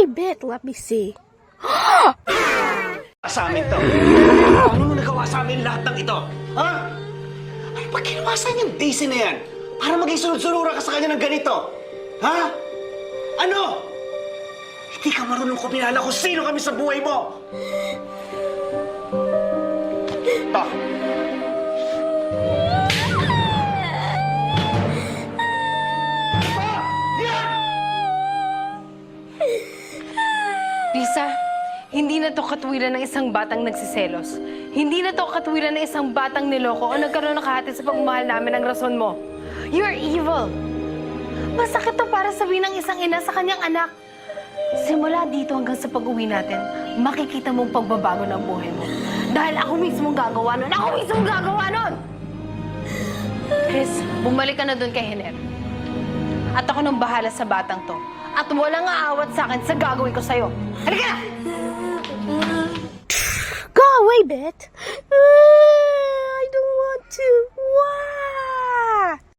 Wait, Bet, let me see. Sa amin to. Ano mo nagawa sa amin lahat ng ito? Ha? Ano ba ginawa sa yung Daisy na yan? Para maging sunod-sunura ka sa kanya ng ganito? Ha? Ano? Hindi ka marunong kumilala kung sino kami sa buhay mo! Ito. Lisa, hindi na to katwiran ng isang batang nagsiselos. Hindi na to katwiran ng isang batang niloko o nagkaroon ng kahati sa pagmamahal namin ng rason mo. You're evil. Masakit to para sabihin ng isang ina sa kanyang anak. Simula dito hanggang sa pag-uwi natin, makikita mong pagbabago ng buhay mo. Dahil ako mismo gagawa nun. Ako mismo gagawa nun! Chris, bumalik ka na dun kay Hiner. At ako nang bahala sa batang to. At walang aawat sa akin sa gagawin ko sa'yo. Halika na! Go away, Bet.